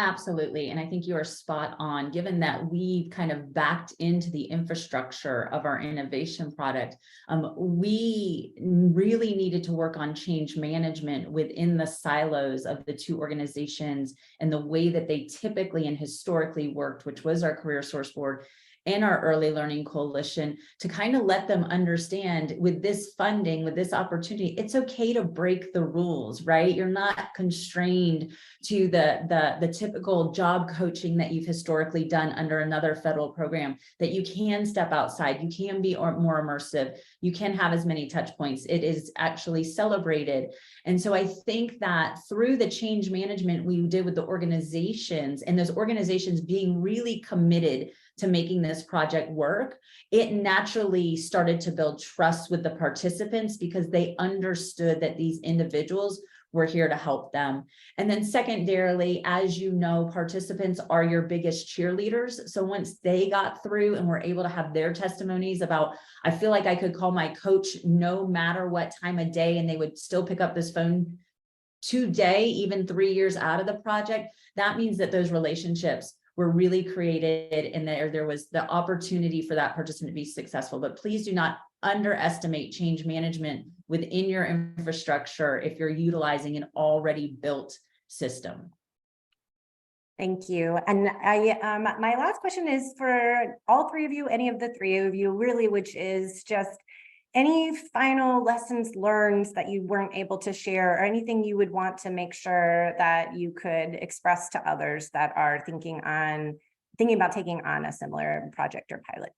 Absolutely. And I think you are spot on, given that we kind of backed into the infrastructure of our innovation product. We really needed to work on change management within the silos of the two organizations and the way that they typically and historically worked, which was our Career Source Board and our Early Learning Coalition, to kind of let them understand, with this funding, with this opportunity, it's okay to break the rules, right? You're not constrained to the typical job coaching that you've historically done under another federal program, that you can step outside, you can be more immersive, you can have as many touch points. It is actually celebrated. And so I think that through the change management we did with the organizations, and those organizations being really committed to making this project work, it naturally started to build trust with the participants because they understood that these individuals were here to help them. And then secondarily, as you know, participants are your biggest cheerleaders. So once they got through and were able to have their testimonies about, I feel like I could call my coach no matter what time of day, and they would still pick up this phone today, even 3 years out of the project, that means that those relationships were really created, and there was the opportunity for that participant to be successful. But please do not underestimate change management within your infrastructure if you're utilizing an already built system. Thank you. And my last question is for all three of you, any of the three of you really, which is just any final lessons learned that you weren't able to share, or anything you would want to make sure that you could express to others that are thinking about taking on a similar project or pilot?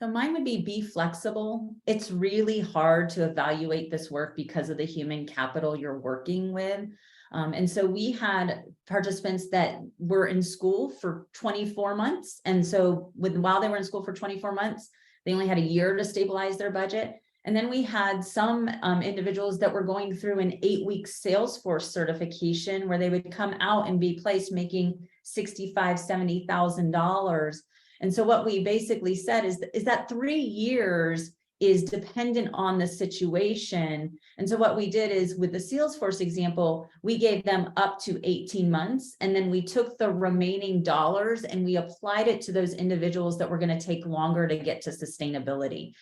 So mine would be flexible. It's really hard to evaluate this work because of the human capital you're working with. And so we had participants that were in school for 24 months. And so while they were in school for 24 months, they only had a year to stabilize their budget. And then we had some individuals that were going through an 8-week Salesforce certification where they would come out and be placed making $65,000, $70,000. And so what we basically said is that 3 years is dependent on the situation. And so what we did is, with the Salesforce example, we gave them up to 18 months. And then we took the remaining dollars and we applied it to those individuals that were going to take longer to get to sustainability.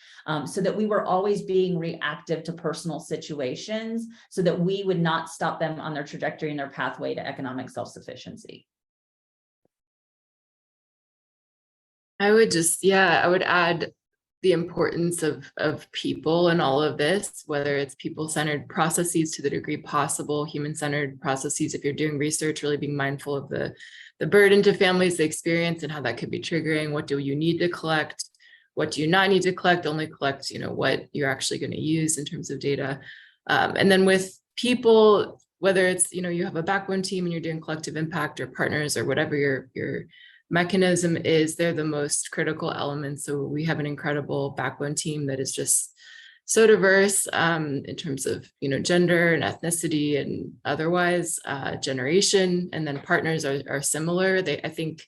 So that we were always being reactive to personal situations, so that we would not stop them on their trajectory and their pathway to economic self-sufficiency. I would add the importance of people in all of this, whether it's people-centered processes to the degree possible, human-centered processes. If you're doing research, really being mindful of the burden to families, the experience, and how that could be triggering. What do you need to collect? What do you not need to collect? Only collect, what you're actually going to use in terms of data. And then with people, whether it's, you have a backbone team and you're doing collective impact, or partners, or whatever your mechanism is, they're the most critical elements. So we have an incredible backbone team that is just so diverse in terms of, gender and ethnicity and otherwise, generation. And then partners are similar. I think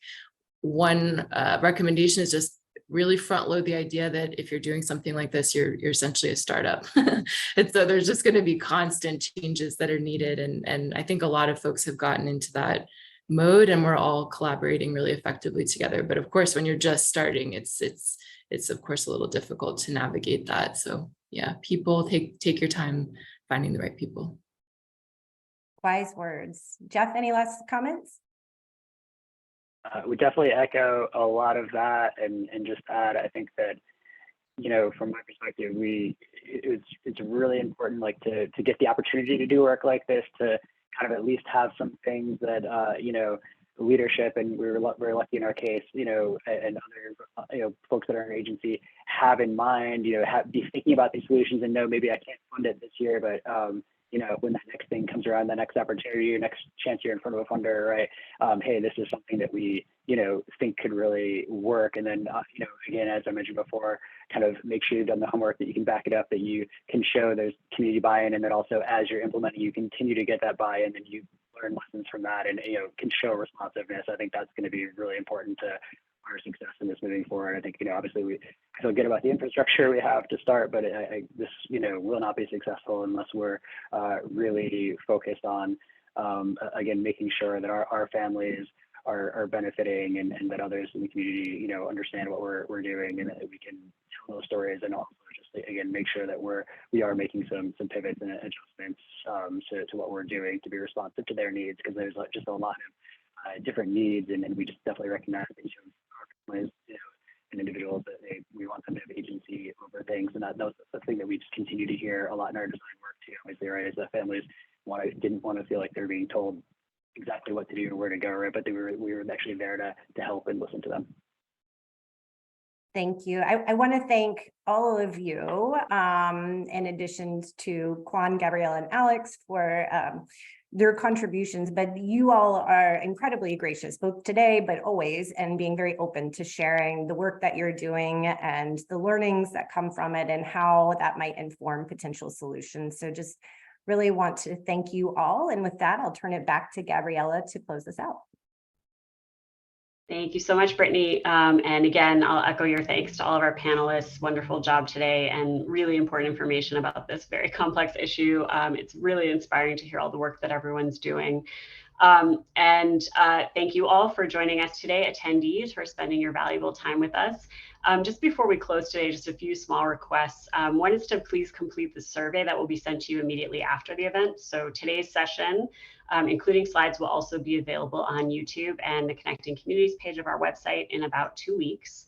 one recommendation is just really front load the idea that if you're doing something like this, you're essentially a startup. And so there's just going to be constant changes that are needed. And I think a lot of folks have gotten into that mode, and we're all collaborating really effectively together. But of course, when you're just starting, it's of course a little difficult to navigate that. So yeah, people take your time finding the right people. Wise words. Jeff, any last comments? We definitely echo a lot of that, and just add, I think that, from my perspective, it's really important, to get the opportunity to do work like this, to kind of at least have some things that leadership, and we're lucky in our case, and other folks that are in our agency have in mind, be thinking about these solutions and know maybe I can't fund it this year, but when that next thing comes around, the next opportunity, your next chance you're in front of a funder, right? Hey, this is something that we think could really work. And then again, as I mentioned before, kind of make sure you've done the homework, that you can back it up, that you can show there's community buy-in, and that also as you're implementing, you continue to get that buy-in, and you learn lessons from that, and can show responsiveness. I think that's going to be really important to our success in this moving forward. I think obviously I feel good about the infrastructure we have to start, but this will not be successful unless we're really focused on again, making sure that our families are benefiting, and that others in the community understand what we're doing, and that we can tell those stories, and also just again make sure that we are making some pivots and adjustments to what we're doing to be responsive to their needs, because there's just a lot of different needs, and we just definitely recognize that each of our families and individuals, that we want them to have agency over things, and that's the thing that we just continue to hear a lot in our design work too. Obviously, right, is that families didn't want to feel like they're being told exactly what to do or where to go, right? But we were actually there to help and listen to them. Thank you. I want to thank all of you, in addition to Quan, Gabriella, and Alex, for their contributions, but you all are incredibly gracious, both today, but always, and being very open to sharing the work that you're doing and the learnings that come from it, and how that might inform potential solutions. So just really want to thank you all. And with that, I'll turn it back to Gabriella to close this out. Thank you so much, Brittany. And again, I'll echo your thanks to all of our panelists. Wonderful job today, and really important information about this very complex issue. It's really inspiring to hear all the work that everyone's doing. And thank you all for joining us today, attendees, for spending your valuable time with us. Just before we close today, just a few small requests. One is to please complete the survey that will be sent to you immediately after the event. So today's session, including slides, will also be available on YouTube and the Connecting Communities page of our website in about 2 weeks.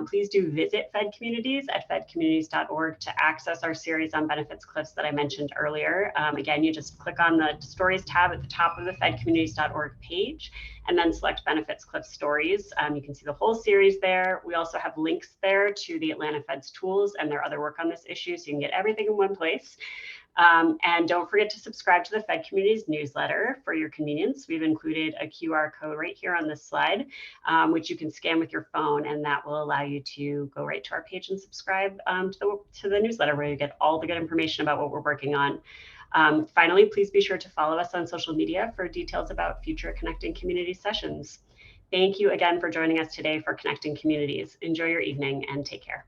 Please do visit Fed Communities at fedcommunities.org to access our series on benefits cliffs that I mentioned earlier. Again, you just click on the stories tab at the top of the fedcommunities.org page, and then select benefits cliff stories. You can see the whole series there. We also have links there to the Atlanta Fed's tools and their other work on this issue, so you can get everything in one place. And don't forget to subscribe to the Fed Communities newsletter for your convenience. We've included a QR code right here on this slide, which you can scan with your phone, and that will allow you to go right to our page and subscribe to the newsletter, where you get all the good information about what we're working on. Finally, please be sure to follow us on social media for details about future Connecting Communities sessions. Thank you again for joining us today for Connecting Communities. Enjoy your evening and take care.